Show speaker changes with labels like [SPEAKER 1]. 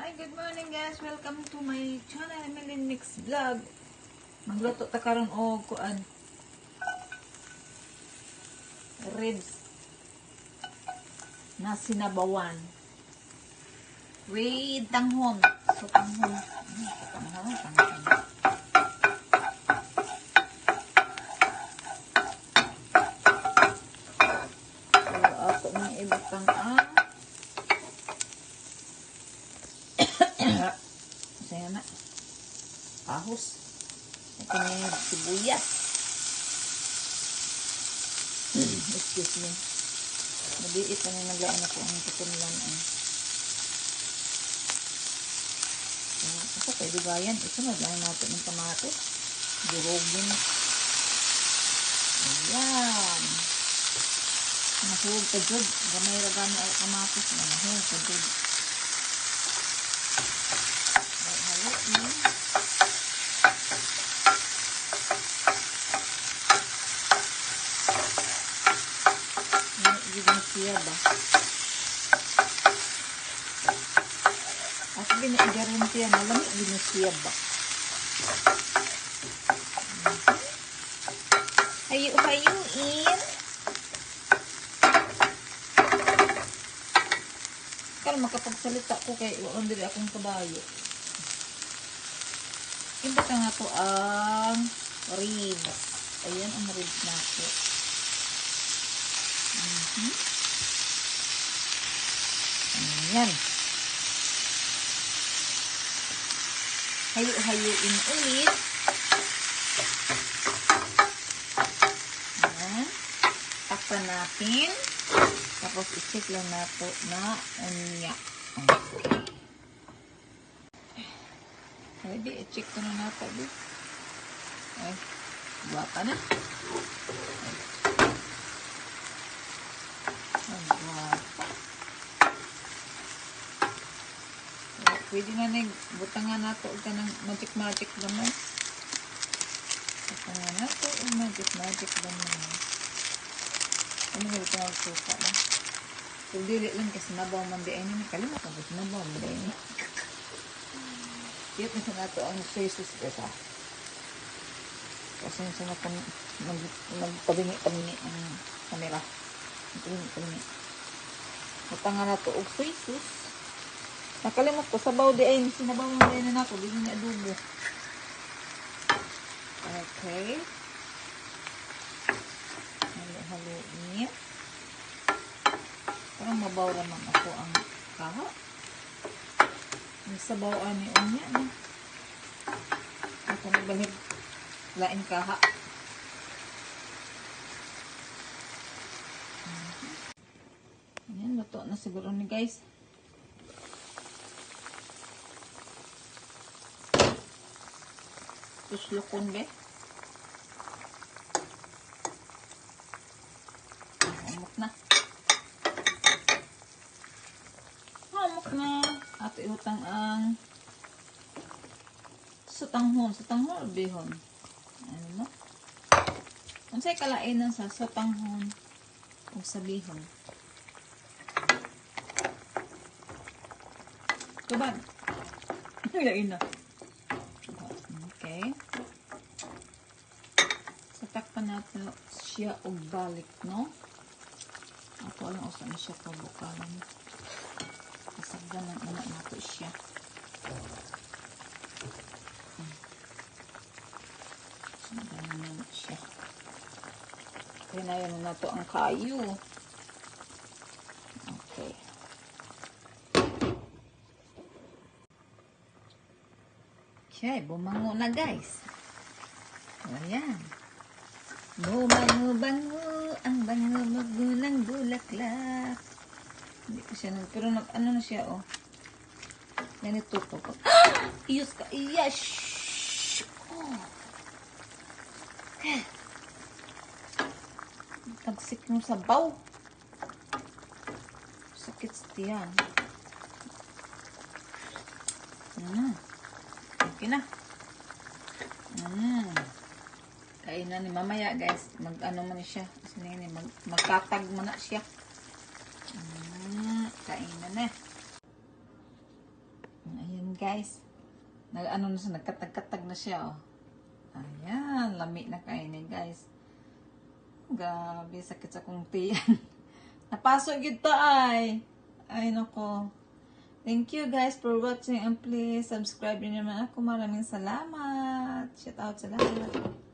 [SPEAKER 1] Hi, good morning guys. Welcome to my channel, Emily Mix Vlog. Magluto ta karon og kuan. Ribs na sinabawan. With tanghon. So tanghon. Tanghon. Ako nang ibutang saya na ahos ito na yung sibuyas. Excuse me, maliit na naglaan ako ang tutunulan ito pwede bayan. Ito naglaan natin ng tomato, durogin. Ayan, nahulog ka dyan, gamay ragami ang kamatis na nahulog ka dyan. Siya ba? At binagaranti yan, malamig din siya ba? Hayu-hayuin. Kaya makapagsalita ko kay iwan din akong kabayo. Imbata nga to ang ribs. Ayan ang ribs na ako. Ayan. Hayu-hayuin ulit. Ayan. Takpan natin. Tapos i-check lang nato na unya. Okay. Pwede, i-check ko na nato. Ay, guwapa na. Pwede na butangan nato o ng magic naman. Butangan nato o magic naman. Ano nga ito ang suka na? So, dili lang kasi nabaw man di ay naman. Kalimutan ko nabaw man di ay naman. Kiyot na sa nato ang soy sauce ito. Kasi sa nato nagpabingi-pabingi ang kamera. Nagpabingi-pabingi. Butangan nato o soy sauce. Nakalimot ko, sabaw di ay, sinabaw mo din na ako, bigyan ni adobo. Okay. Halo-haloin. Parang mabaw naman ako ang kaha. Ang sabawaan ni unya na. Ako nagbahib lain kaha. Ayan, luto na siguro ni guys. Tuslukon be. Hamok na. Hamok na. At iutang ang sutanghon. Sutanghon o bihon? Ano no? Kung sa'y kalainan sa sutanghon o sa bihon. Tubad. Lain na. Okay. So, takpan natin siya og balik, no? Ako lang usan siya pabukalan. Kasagdan ng anak nato siya. Kasagdan ng anak siya. Kaya na yun na to ang kayo. Okay. Okay, bumango na guys. Ayan. Bumango-bango, ang bango-bango ng bulaklak. Hindi ko siya nun, pero ano na siya, oh. Ganito po. Ah! Iyos ka, yes! Oh. Tagsik mo sa baw. Sakit sa tiyan. Okay na. Kainan ni mamaya guys. Mag-ano man siya. Magkatag mo na siya. Kainan na. guys. Ano na siya, nagkatag-katag na siya, oh. Ayan, lami na kainin, guys. Grabe, sakit sa kong tiyan. Napasok yun to, ay. Ay, nako. Thank you, guys, for watching. And please, subscribe din naman ako. Maraming salamat. Shout out sa lahat.